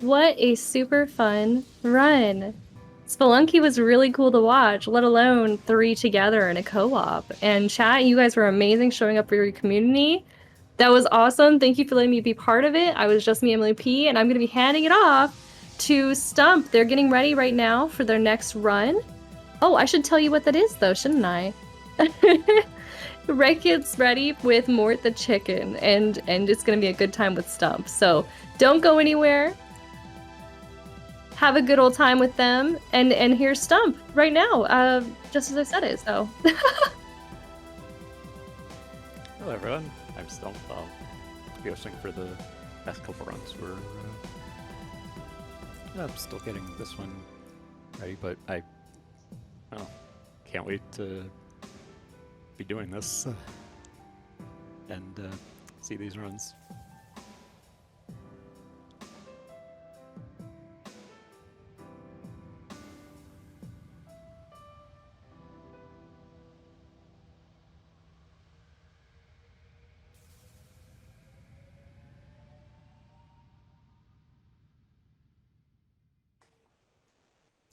What a super fun run. Spelunky was really cool to watch, let alone three together in a co-op. And chat, you guys were amazing showing up for your community. That was awesome. Thank you for letting me be part of it. I was just me, Emily P, and I'm going to be handing it off to Stump. They're getting ready right now for their next run. Oh, I should tell you what that is, though, shouldn't I? Riekelt's ready with Mort the chicken, and it's going to be a good time with Stump. So don't go anywhere. Have a good old time with them, and here's Stump right now, just as I said it. So Hello everyone, I'm Stump. Be hosting for the past couple runs. I'm still getting this one ready, but I can't wait to be doing this and see these runs.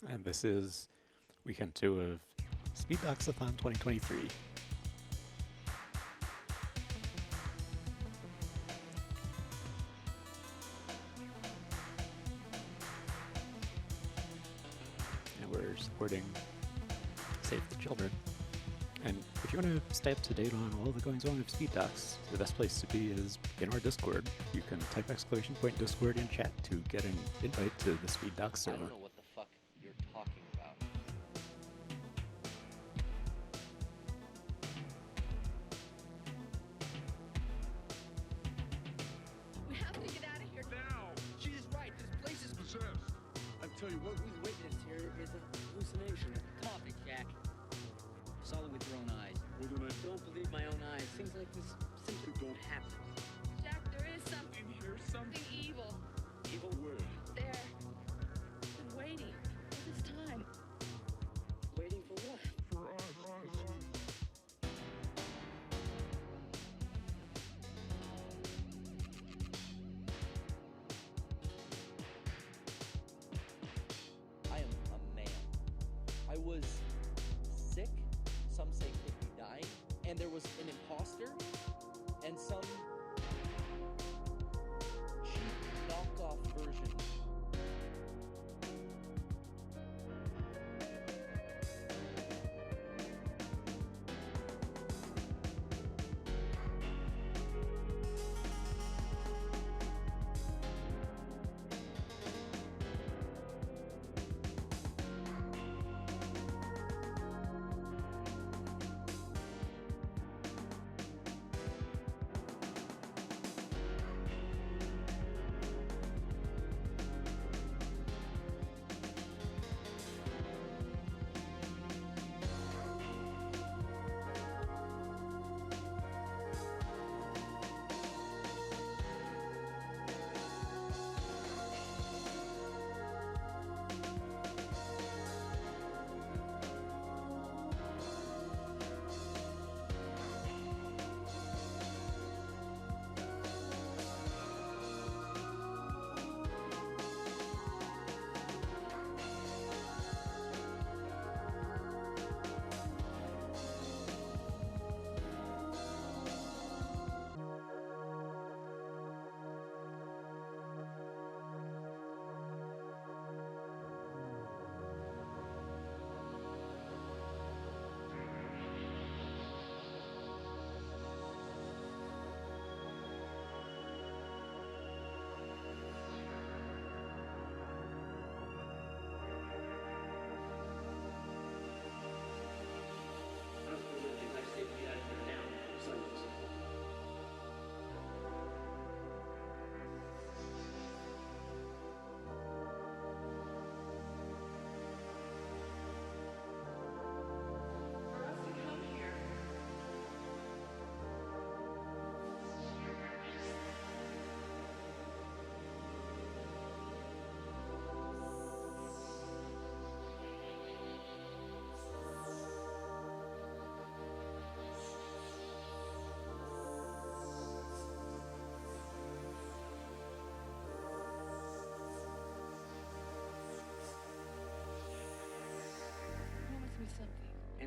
And this is weekend 2 of Speed Doxathon 2023. And we're supporting Save the Children. And if you want to stay up to date on all the goings on of Speed Docs, the best place to be is in our Discord. You can type !Discord in chat to get an invite to the Speed Docs server. I don't know what the fuck you're talking about. We have to get out of here now. She's right. This place is possessed. I tell you what we witnessed here is a hallucination. Coffee, Jack. Saw it with your own eyes. Well, then I Don't believe my own eyes. Things like this simply don't happen. Jack, there is something here. Something evil. Evil? Where? There. Been waiting all this time. Waiting for what? For us. I am a man. I was sick. Some say could be dying. And there was an imposter. And some cheap knockoff version.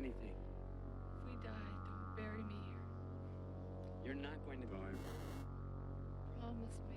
anything. If we die, don't bury me here. You're not going to die. Promise me.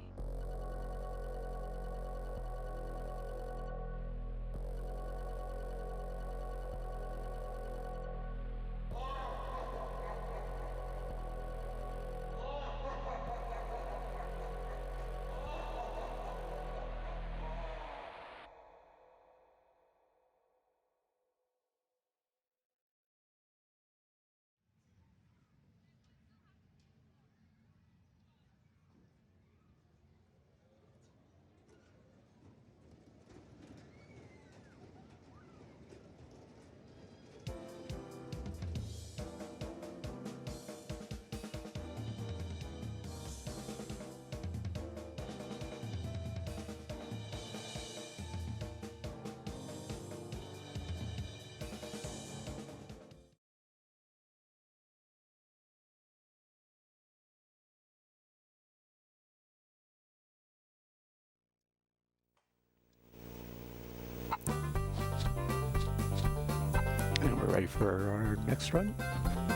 And we're ready for our next run.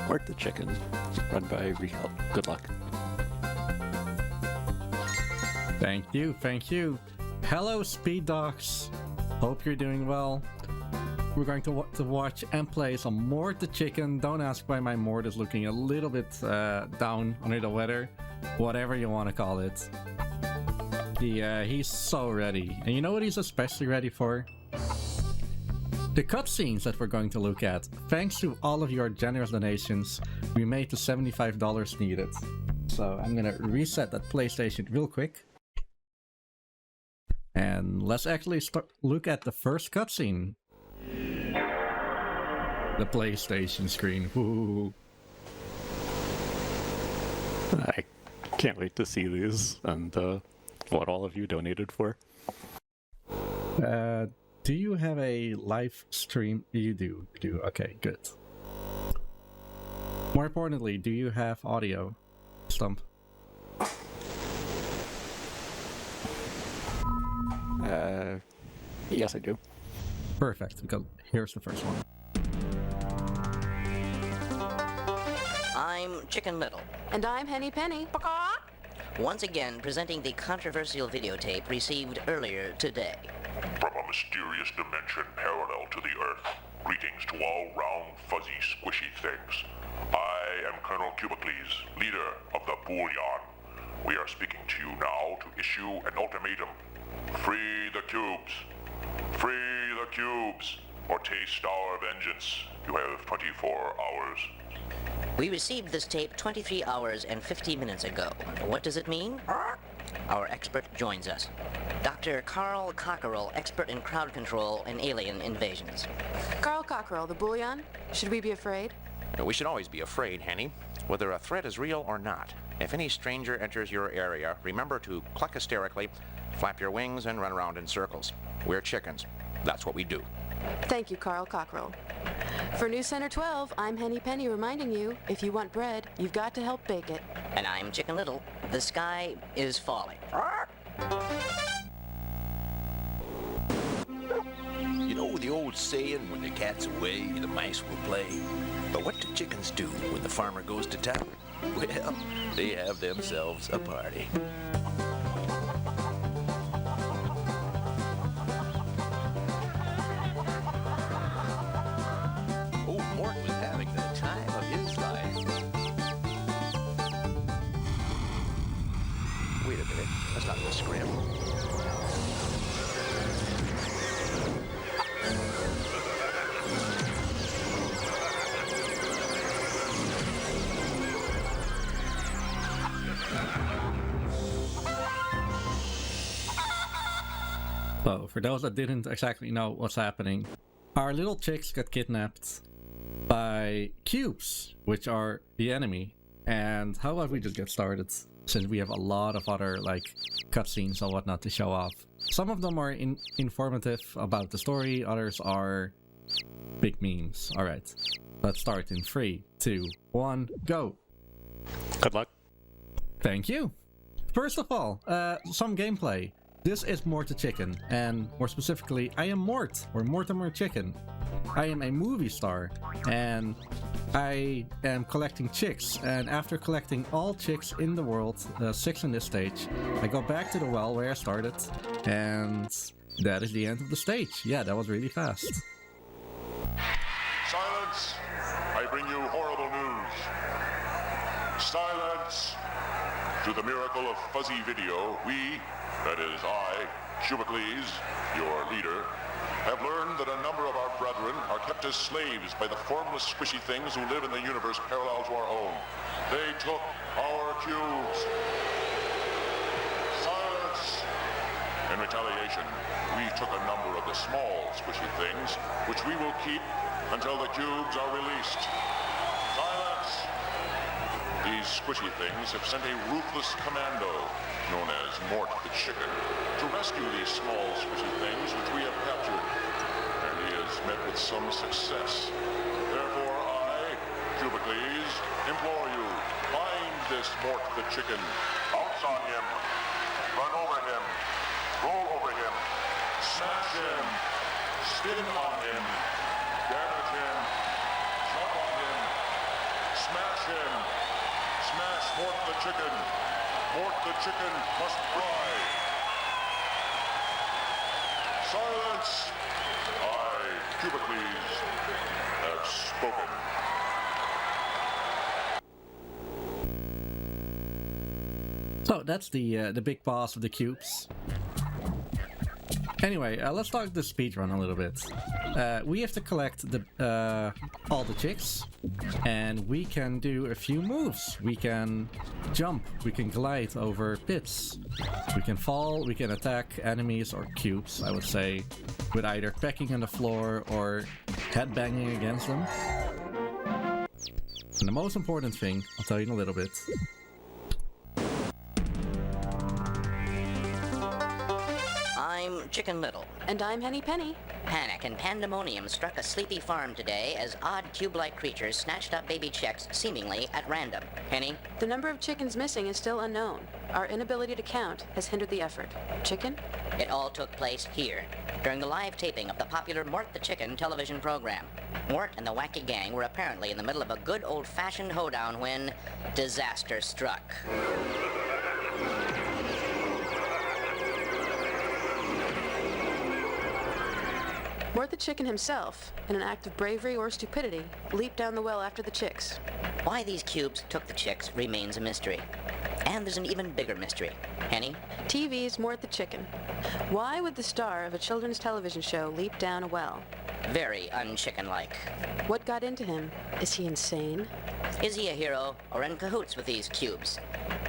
Mort the Chicken, run by Riekelt. Good luck. Thank you, thank you. Hello, Speed Dogs. Hope you're doing well. We're going to watch and play some Mort the Chicken. Don't ask why my Mort is looking a little bit down under the weather. Whatever you want to call it. He's so ready. And you know what he's especially ready for? The cutscenes that we're going to look at. Thanks to all of your generous donations, we made the $75 needed. So I'm gonna reset that PlayStation real quick. And let's actually look at the first cutscene. The PlayStation screen. Woo. I can't wait to see these and what all of you donated for. Do you have a live stream? You do. Okay, good. More importantly, do you have audio? Stump. Yes, I do. Perfect, because here's the first one. I'm Chicken Little. And I'm Henny Penny. Once again, presenting the controversial videotape received earlier today. From a mysterious dimension parallel to the Earth, greetings to all round, fuzzy, squishy things. I am Colonel Cubicles, leader of the Bullion. We are speaking to you now to issue an ultimatum. Free the cubes. Free the cubes, or taste our vengeance. You have 24 hours. We received this tape 23 hours and 50 minutes ago. What does it mean? Our expert joins us. Dr. Carl Cockerell, expert in crowd control and alien invasions. Carl Cockerell, the Bullion. Should we be afraid? We should always be afraid, Henny, whether a threat is real or not. If any stranger enters your area, remember to cluck hysterically, flap your wings, and run around in circles. We're chickens. That's what we do. Thank you, Carl Cockerell. For News Center 12, I'm Henny Penny reminding you, if you want bread, you've got to help bake it. And I'm Chicken Little. The sky is falling. You know the old saying, when the cat's away, the mice will play. But what do chickens do when the farmer goes to town? Well, they have themselves a party. Oh, Mort was having the time of his life. Wait a minute, that's not the script. So, for those that didn't exactly know what's happening, our little chicks got kidnapped by cubes, which are the enemy. And how about we just get started, since we have a lot of other, like, cutscenes and whatnot to show off. Some of them are informative about the story, others are big memes. Alright, let's start in 3, 2, 1, go! Good luck. Thank you! First of all, some gameplay. This is Mort the Chicken, and more specifically, I am Mort, or Mortimer Chicken. I am a movie star, and I am collecting chicks, and after collecting all chicks in the world, 6 in this stage, I go back to the well where I started, and that is the end of the stage. Yeah, that was really fast. Silence! I bring you horrible news. Silence! To the miracle of fuzzy video, we, that is I, Cubicles, your leader, have learned that a number of our brethren are kept as slaves by the formless squishy things who live in the universe parallel to our own. They took our cubes. Silence! In retaliation, we took a number of the small squishy things, which we will keep until the cubes are released. Silence! These squishy things have sent a ruthless commando, known as Mort the Chicken, to rescue these small squishy things which we have captured. And he has met with some success. Therefore I, Cubicles, implore you, find this Mort the Chicken. Pounce on him. Run over him. Roll over him. Smash him. Spin on him. Damage him. Jump on him. Smash him. Smash Mort the Chicken. Mort the Chicken must cry. Silence! I, Cubicles, have spoken. So that's the big boss of the cubes. Anyway, let's talk the speedrun a little bit. We have to collect the all the chicks, and we can do a few moves. We can jump, we can glide over pits, we can fall, we can attack enemies or cubes, I would say, with either pecking on the floor or headbanging against them. And the most important thing, I'll tell you in a little bit. I'm Chicken Little. And I'm Henny Penny. Panic and pandemonium struck a sleepy farm today as odd cube-like creatures snatched up baby chicks seemingly at random. Henny? The number of chickens missing is still unknown. Our inability to count has hindered the effort. Chicken? It all took place here, during the live taping of the popular Mort the Chicken television program. Mort and the wacky gang were apparently in the middle of a good old-fashioned hoedown when disaster struck. Mort the Chicken himself, in an act of bravery or stupidity, leaped down the well after the chicks. Why these cubes took the chicks remains a mystery. And there's an even bigger mystery. Henny? TV's Mort the Chicken. Why would the star of a children's television show leap down a well? Very unchicken-like. What got into him? Is he insane? Is he a hero or in cahoots with these cubes?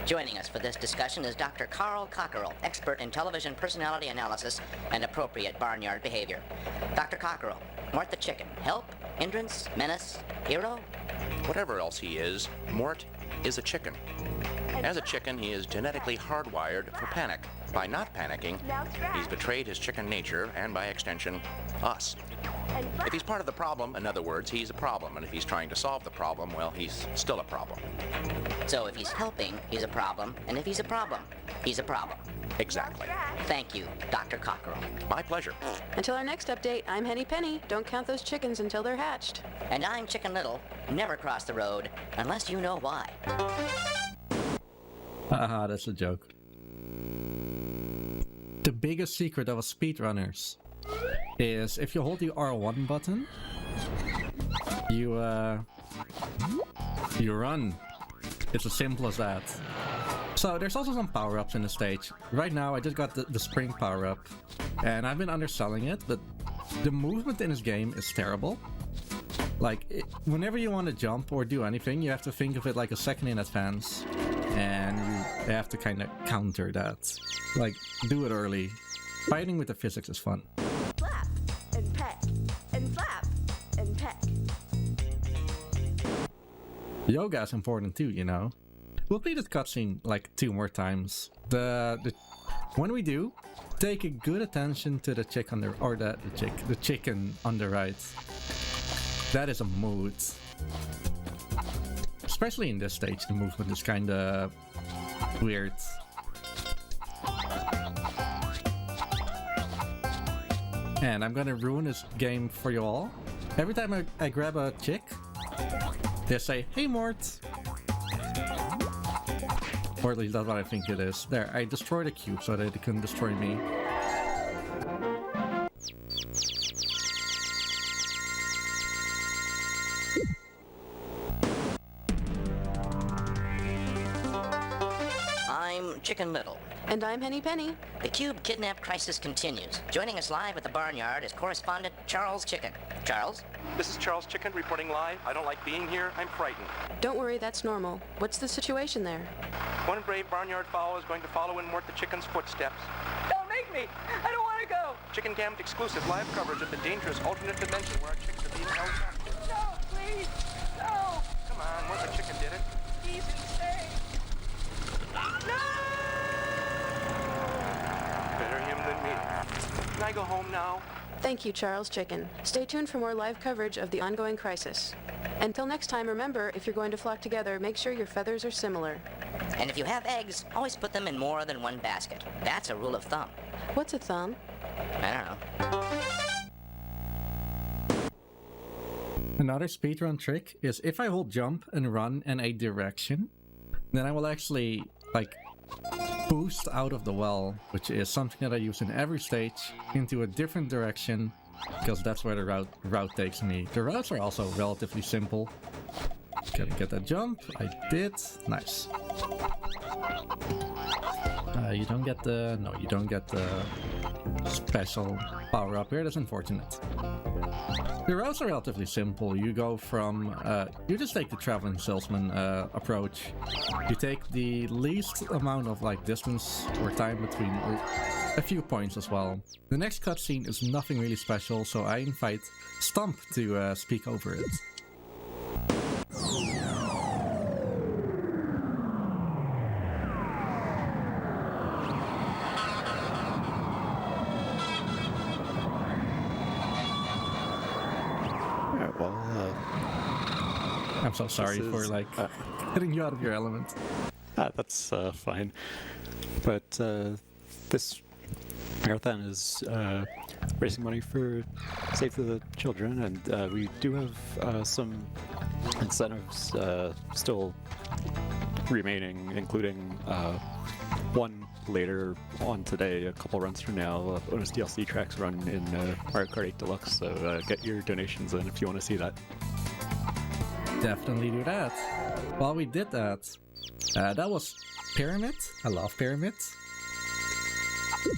Joining us for this discussion is Dr. Carl Cockerell, expert in television personality analysis and appropriate barnyard behavior. Dr. Cockerell, Mort the Chicken, help, hindrance, menace, hero? Whatever else he is, Mort is a chicken. As a chicken, he is genetically hardwired for panic. By not panicking, he's betrayed his chicken nature and, by extension, us. If he's part of the problem, in other words, he's a problem. And if he's trying to solve the problem, well, he's still a problem. So if he's helping, he's a problem. And if he's a problem, he's a problem. Exactly. Thank you, Dr. Cockerell. My pleasure. Until our next update, I'm Henny Penny. Don't count those chickens until they're hatched. And I'm Chicken Little. Never cross the road unless you know why. Haha, that's a joke. The biggest secret of a speedrunners is if you hold the R1 button, you run. It's as simple as that. So there's also some power-ups in the stage. Right now I just got the spring power-up, and I've been underselling it, but the movement in this game is terrible. Like, whenever you want to jump or do anything, you have to think of it like a second in advance, and you have to kind of counter that. Like, do it early. Fighting with the physics is fun. Flap and peck and flap and peck. Yoga is important too, you know. We'll play this cutscene like 2 more times. When we do, take a good attention to the chick on the the chicken on the right. That is a mood. Especially in this stage, the movement is kinda weird. And I'm gonna ruin this game for you all. Every time I grab a chick, they say, "Hey, Mort." Or at least that's what I think it is. There, I destroyed a cube so that they couldn't destroy me. I'm Chicken Little. And I'm Henny Penny. The Cube kidnap crisis continues. Joining us live at the barnyard is correspondent Charles Chicken. Charles? This is Charles Chicken reporting live. I don't like being here. I'm frightened. Don't worry, that's normal. What's the situation there? One brave barnyard fowl is going to follow in Mort the Chicken's footsteps. Don't make me! I don't want to go! Chicken Cammed exclusive live coverage of the dangerous alternate dimension where our chicks are being held captive. No, please! No! Come on, Mort the Chicken did it. He's insane! No! Better him than me. Can I go home now? Thank you, Charles Chicken. Stay tuned for more live coverage of the ongoing crisis. Until next time, remember, if you're going to flock together, make sure your feathers are similar. And if you have eggs, always put them in more than one basket. That's a rule of thumb. What's a thumb? I don't know. Another speedrun trick is if I hold jump and run in a direction, then I will actually, like, boost out of the well, which is something that I use in every stage, into a different direction, because that's where the route takes me. The routes are also relatively simple. Gotta get that jump. I did. Nice. You don't get the... No, you don't get the special power up here. That's unfortunate. The routes are relatively simple. You go from... you just take the traveling salesman approach. You take the least amount of like distance or time between a few points as well. The next cutscene is nothing really special, so I invite Stump to speak over it. I'm so sorry for like getting you out of your element. That's fine. But this marathon is raising money for Save the Children, and we do have some incentives still remaining, including one later on today, a couple runs from now, bonus DLC tracks run in Mario Kart 8 Deluxe, so get your donations in if you want to see that. Definitely do that. While we did that, that was Pyramid. I love Pyramids.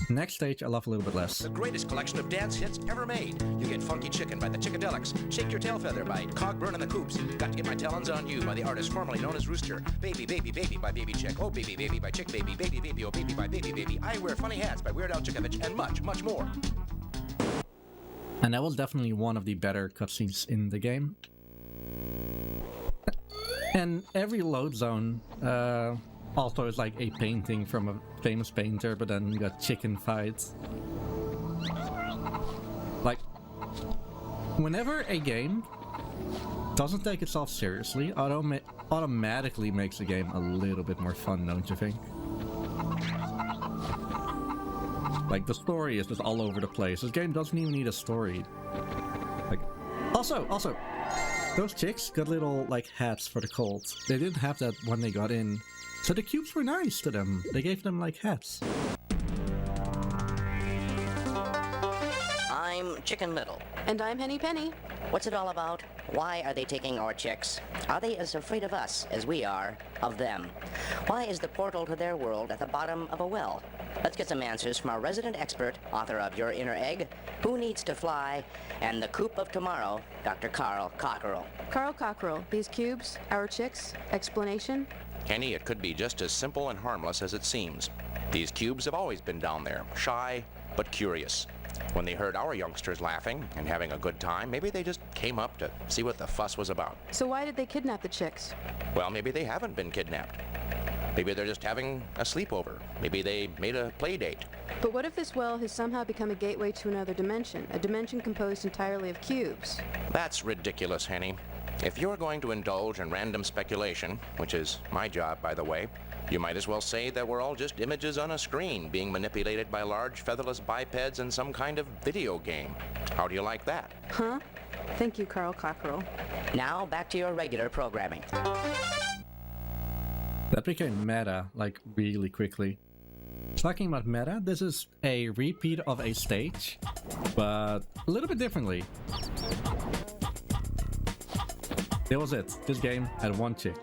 Next stage, I love a little bit less. The greatest collection of dance hits ever made. You get Funky Chicken by the Chickadelics, Shake Your Tail Feather by Cogburn and the Coops, Got to Get My Talons on You by the artist formerly known as Rooster, Baby Baby Baby by Baby Chick, Oh Baby Baby by Chick Baby, Baby Baby Oh Baby by Baby Baby, I Wear Funny Hats by Weird Al Yankovic, and much, much more. And that was definitely one of the better cutscenes in the game. And every load zone also is like a painting from a famous painter, but then you got chicken fights. Like, whenever a game doesn't take itself seriously, automatically makes the game a little bit more fun, don't you think? Like, the story is just all over the place. This game doesn't even need a story. Like, also, those chicks got little, like, hats for the cold. They didn't have that when they got in. So the cubes were nice to them. They gave them, like, hats. I'm Chicken Little. And I'm Henny Penny. What's it all about? Why are they taking our chicks? Are they as afraid of us as we are of them? Why is the portal to their world at the bottom of a well? Let's get some answers from our resident expert, author of Your Inner Egg, Who Needs to Fly, and The Coop of Tomorrow, Dr. Carl Cockerell. Carl Cockerell, these cubes, our chicks, explanation? Kenny, it could be just as simple and harmless as it seems. These cubes have always been down there, shy but curious. When they heard our youngsters laughing and having a good time, maybe they just came up to see what the fuss was about. So why did they kidnap the chicks? Well, maybe they haven't been kidnapped. Maybe they're just having a sleepover. Maybe they made a play date. But what if this well has somehow become a gateway to another dimension, a dimension composed entirely of cubes? That's ridiculous, Henny. If you're going to indulge in random speculation, which is my job, by the way, You might as well say that we're all just images on a screen being manipulated by large featherless bipeds in some kind of video game. How do you like that? Huh? Thank you, Carl Cockerel. Now back to your regular programming. That became meta, like, really quickly. Talking about meta, this is a repeat of a stage, but a little bit differently. That was it. This game had one chick.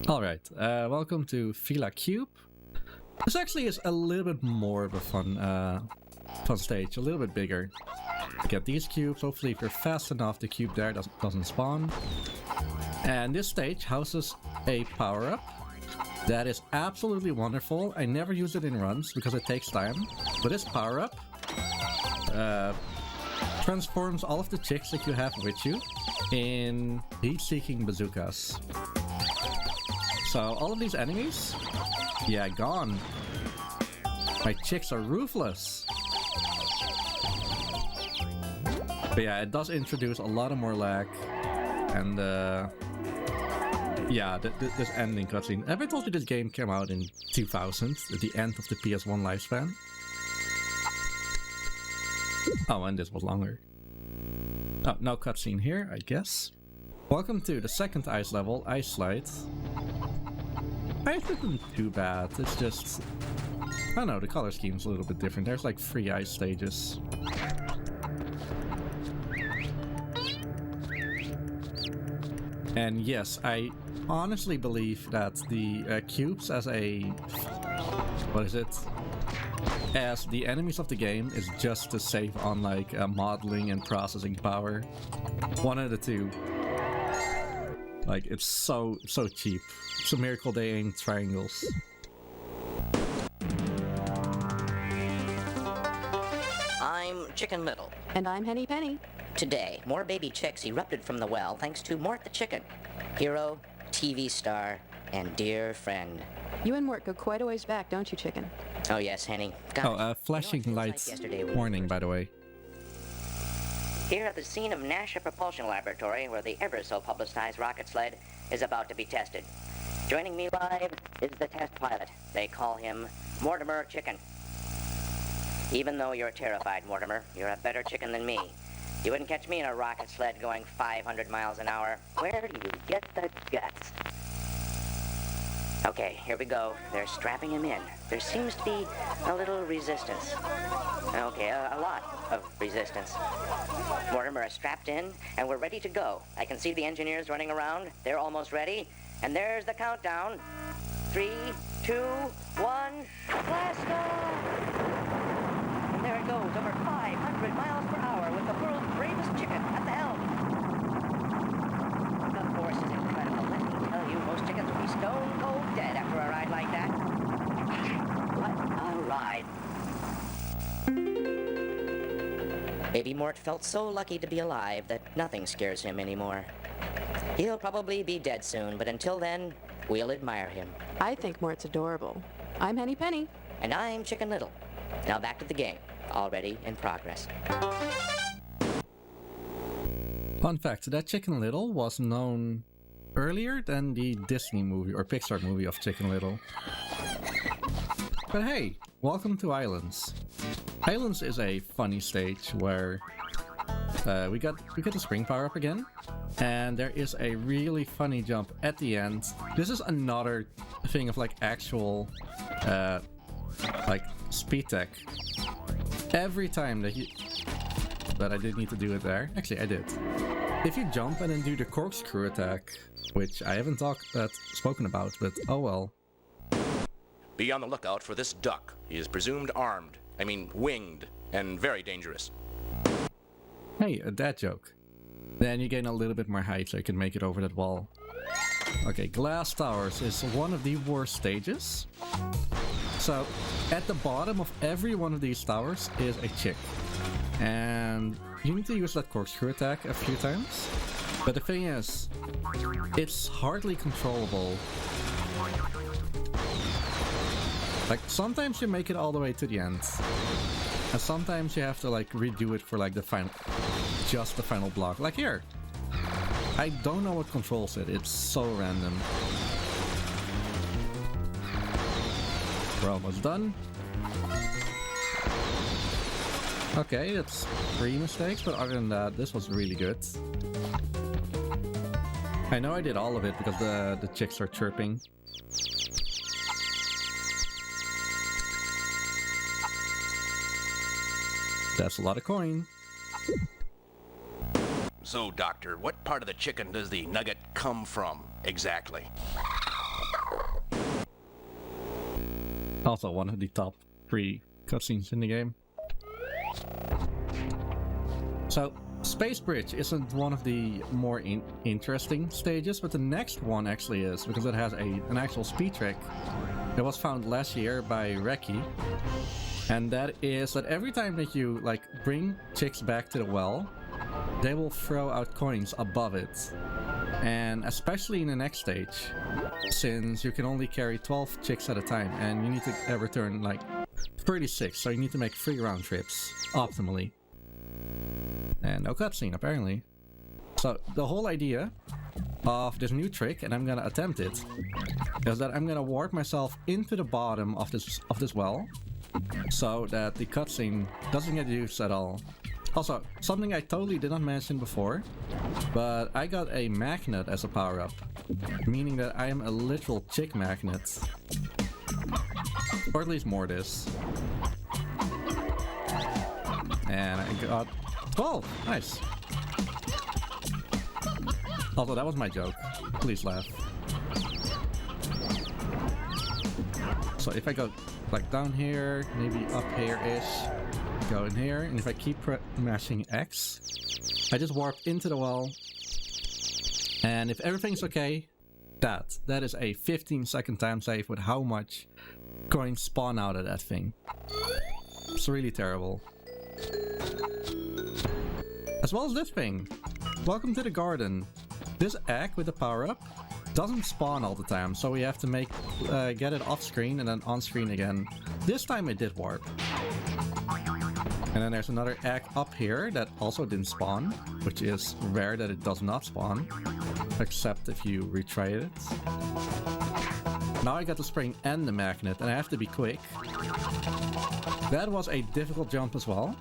Alright, welcome to Villa Cube. This actually is a little bit more of a fun stage, a little bit bigger. Get these cubes, hopefully if you're fast enough the cube there doesn't spawn. And this stage houses a power-up that is absolutely wonderful. I never use it in runs because it takes time, but this power-up transforms all of the chicks that you have with you in heat-seeking bazookas. So all of these enemies, yeah, gone. My chicks are ruthless. But yeah, it does introduce a lot of more lag. And yeah, this ending cutscene. Have I told you this game came out in 2000, at the end of the PS1 lifespan? Oh, and this was longer. Oh, no cutscene here, I guess. Welcome to the second ice level, Ice Slide. Ice isn't too bad, it's just... I don't know, the color scheme's a little bit different. There's like 3 ice stages. And yes, I honestly believe that the cubes as a... what is it? As the enemies of the game is just to save on like modeling and processing power. One of the two. Like, it's so cheap. It's a miracle they ain't triangles. I'm Chicken Little. And I'm Henny Penny. Today, more baby chicks erupted from the well thanks to Mort the Chicken. Hero, TV star, and dear friend. You and Mort go quite a ways back, don't you, Chicken? Oh yes, Henny. Oh, flashing lights warning, by the way. Here at the scene of NASA Propulsion Laboratory, where the ever-so-publicized rocket sled is about to be tested. Joining me live is the test pilot. They call him Mortimer Chicken. Even though you're terrified, Mortimer, you're a better chicken than me. You wouldn't catch me in a rocket sled going 500 miles an hour. Where do you get the guts? Okay, here we go. They're strapping him in. There seems to be a little resistance. Okay, a lot of resistance. Mortimer is strapped in, and we're ready to go. I can see the engineers running around. They're almost ready. And there's the countdown. 3, 2, 1, blast off! And there it goes, over 500 miles per hour with the world's bravest chicken at the helm. The force is incredible. Let me tell you, most chickens would be stone cold dead after a ride like that. What a ride. Baby Mort felt so lucky to be alive that nothing scares him anymore. He'll probably be dead soon, but until then, we'll admire him. I think Mort's adorable. I'm Henny Penny. And I'm Chicken Little. Now back to the game. Already in progress. Fun fact, that Chicken Little was known earlier than the Disney movie or Pixar movie of Chicken Little. But hey, welcome to Islands. Islands is a funny stage where we got the spring power up again, and there is a really funny jump at the end. This is another thing of like actual like speed tech. Every time that I did need to do it there. Actually, I did. If you jump and then do the corkscrew attack, which I haven't spoken about, but oh well. Be on the lookout for this duck. He is presumed armed. I mean, winged, and very dangerous. Hey, a dad joke. Then you gain a little bit more height so you can make it over that wall. Okay, Glass Towers is one of the worst stages. So, at the bottom of every one of these towers is a chick. And you need to use that corkscrew attack a few times. But the thing is, it's hardly controllable. Like, sometimes you make it all the way to the end. And sometimes you have to like redo it for like the final, just the final block. Like here. I don't know what controls it. It's so random. We're almost done. Okay, it's 3 mistakes, but other than that, this was really good. I know I did all of it because the chicks are chirping. That's a lot of coin. So, Doctor, what part of the chicken does the nugget come from, exactly? Also one of the top 3 cutscenes in the game. So, Space Bridge isn't one of the more interesting stages, but the next one actually is, because it has an actual speed trick. It was found last year by Riekelt, and that is that every time that you like bring chicks back to the well, they will throw out coins above it. And especially in the next stage, since you can only carry 12 chicks at a time, and you need to return like 36, so you need to make 3 round trips optimally. And no cutscene apparently. So the whole idea of this new trick, and I'm gonna attempt it, is that I'm gonna warp myself into the bottom of this well, so that the cutscene doesn't get used at all. Also, something I totally did not mention before, but I got a magnet as a power-up, meaning that I am a literal chick magnet. Or at least Mort is. And I got 12! Nice! Also, that was my joke. Please laugh. So if I go like down here, maybe up here-ish, go in here, and if I keep mashing X, I just warp into the well, and if everything's okay, that is a 15-second time save with how much coins spawn out of that thing. It's really terrible. As well as this thing. Welcome to the garden. This egg with the power-up doesn't spawn all the time, so we have to get it off screen and then on screen again. This time it did warp. And then there's another egg up here that also didn't spawn, which is rare that it does not spawn, except if you retry it. Now I got the spring and the magnet, and I have to be quick. That was a difficult jump as well,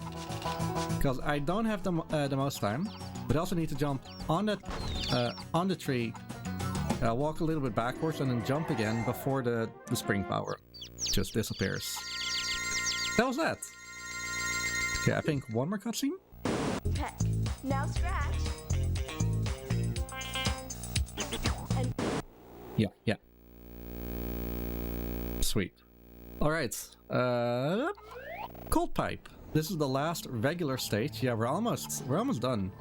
because I don't have the most time, but I also need to jump on the tree, walk a little bit backwards, and then jump again before the spring power just disappears. That was that. Okay, I think one more cutscene? Peck. Now scratch. And Yeah. Sweet. Alright. Cold Pipe. This is the last regular stage. Yeah, we're almost done.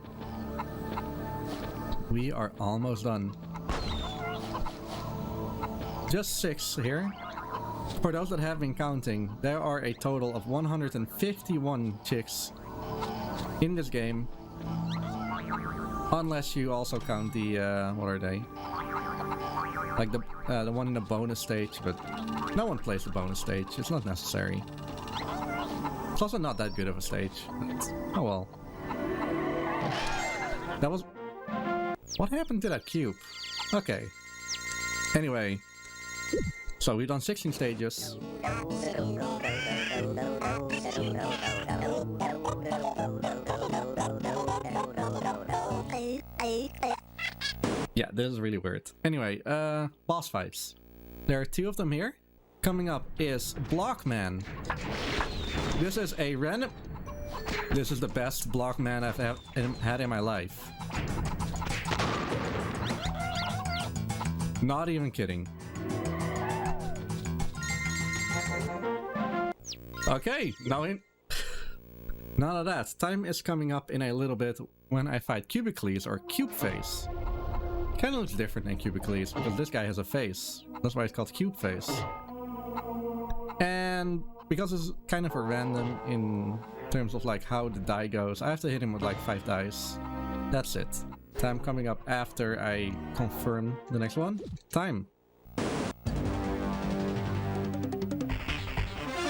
We are almost done. Just 6 here. For those that have been counting, there are a total of 151 chicks in this game. Unless you also count the, what are they? Like the one in the bonus stage, but no one plays the bonus stage. It's not necessary. It's also not that good of a stage. But, oh well. That was... What happened to that cube? Okay. Anyway. So we've done 16 stages. Yeah, this is really weird. Anyway, boss fights. There are 2 of them here. Coming up is Blockman. This is a random... This is the best Blockman I've had in my life. Not even kidding. Okay, now none of that. Time is coming up in a little bit when I fight Cubicles or Cube Face. Kinda looks different than Cubicles because this guy has a face. That's why it's called Cube Face. And because it's kind of a random in terms of like how the die goes, I have to hit him with like 5 dice. That's it. Time coming up after I confirm the next one. Time.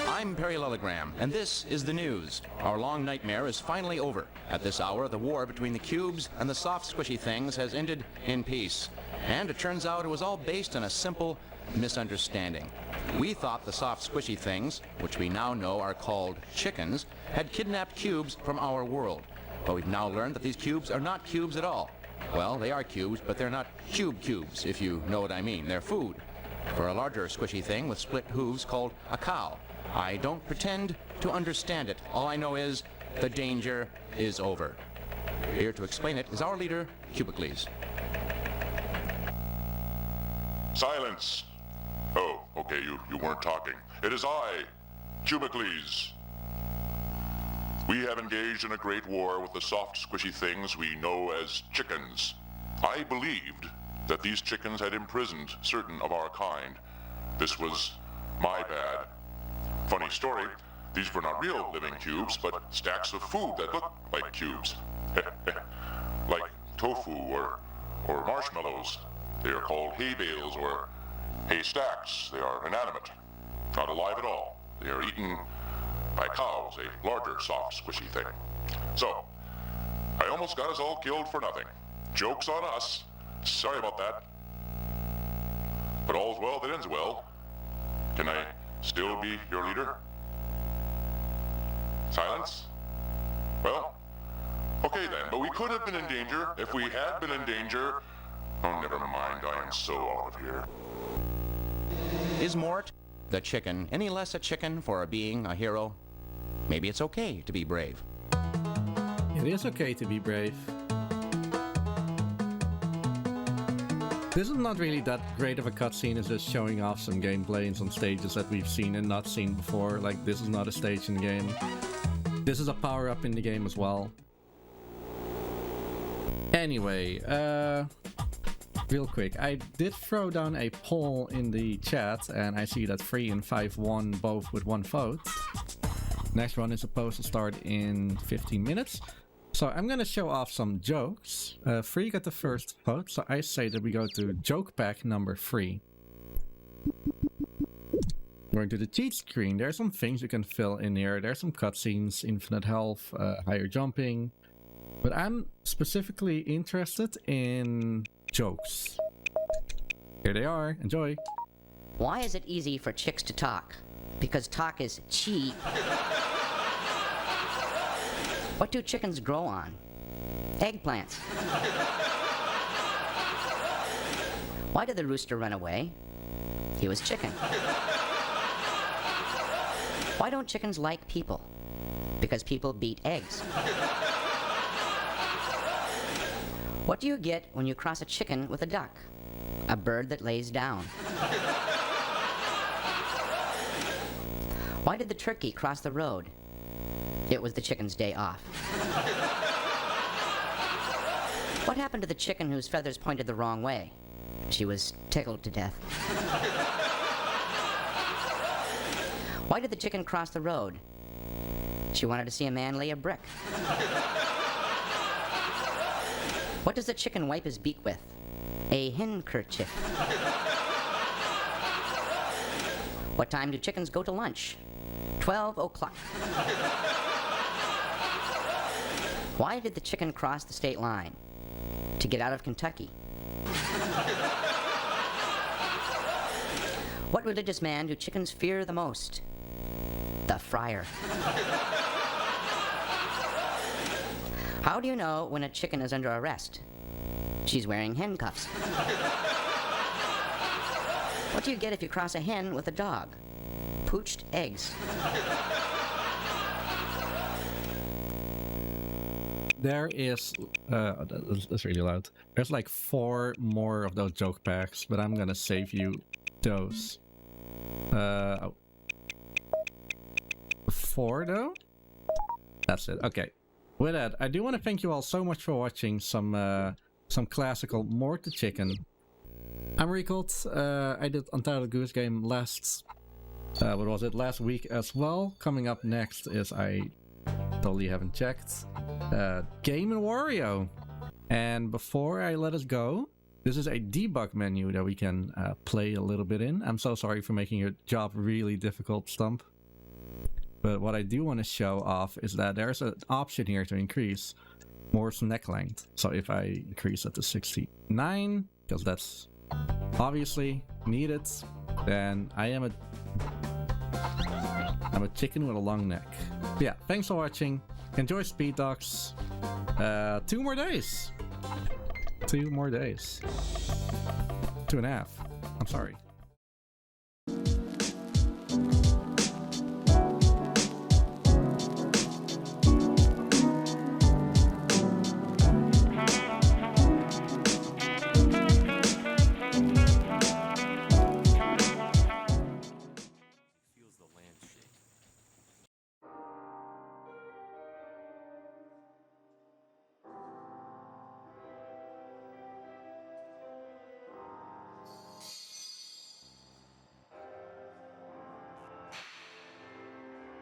I I'm Parallelogram, and this is the news. Our long nightmare is finally over. At this hour, the war between the cubes and the soft, squishy things has ended in peace. And it turns out it was all based on a simple misunderstanding. We thought the soft, squishy things, which we now know are called chickens, had kidnapped cubes from our world. But we've now learned that these cubes are not cubes at all. Well, they are cubes, but they're not cubes, if you know what I mean. They're food for a larger squishy thing with split hooves called a cow. I don't pretend to understand it. All I know is the danger is over. Here to explain it is our leader, Cubicles. Silence! Oh, okay, you weren't talking. It is I, Cubicles. We have engaged in a great war with the soft, squishy things we know as chickens. I believed that these chickens had imprisoned certain of our kind. This was my bad. Funny story, these were not real living cubes, but stacks of food that looked like cubes. Like tofu or marshmallows. They are called hay bales or hay stacks. They are inanimate, not alive at all. They are eaten by cows, a larger, soft, squishy thing. So, I almost got us all killed for nothing. Joke's on us. Sorry about that. But all's well that ends well. Can I still be your leader? Silence? Well, okay then, but we could have been in danger. If we had been in danger... Oh, never mind, I am so out of here. Is Mort, the chicken, any less a chicken for being a hero? Maybe it's okay to be brave. It is okay to be brave. This is not really that great of a cutscene, it's just showing off some gameplay and some stages that we've seen and not seen before. Like, this is not a stage in the game. This is a power-up in the game as well. Anyway, real quick, I did throw down a poll in the chat, and I see that Free and 5 won both with 1 vote. Next one is supposed to start in 15 minutes. So I'm gonna show off some jokes. Free got the first vote, so I say that we go to joke pack number 3. Going to the cheat screen, there are some things you can fill in here. There's some cutscenes, infinite health, higher jumping. But I'm specifically interested in jokes. Here they are, enjoy. Why is it easy for chicks to talk? Because talk is cheap. What do chickens grow on? Eggplants. Why did the rooster run away? He was chicken. Why don't chickens like people? Because people beat eggs. What do you get when you cross a chicken with a duck? A bird that lays down. Why did the turkey cross the road? It was the chicken's day off. What happened to the chicken whose feathers pointed the wrong way? She was tickled to death. Why did the chicken cross the road? She wanted to see a man lay a brick. What does the chicken wipe his beak with? A handkerchief. What time do chickens go to lunch? 12 o'clock. Why did the chicken cross the state line? To get out of Kentucky. What religious man do chickens fear the most? The friar. How do you know when a chicken is under arrest? She's wearing handcuffs. What do you get if you cross a hen with a dog? Poached eggs. There is, that's really loud. There's like 4 more of those joke packs, but I'm gonna save you those. 4 though? That's it, okay. With that, I do want to thank you all so much for watching some classical Mort the Chicken. I'm Riekelt. I did Untitled Goose Game last week as well. Coming up next is, I totally haven't checked, Game & Wario. And before I let us go, this is a debug menu that we can play a little bit in. I'm so sorry for making your job really difficult, Stump. But what I do want to show off is that there's an option here to increase Mort's neck length. So if I increase it to 69, because that's obviously needed, then I'm a chicken with a long neck. Yeah, thanks for watching. Enjoy Speed Dogs. 2 more days. 2 more days. 2.5. I'm sorry.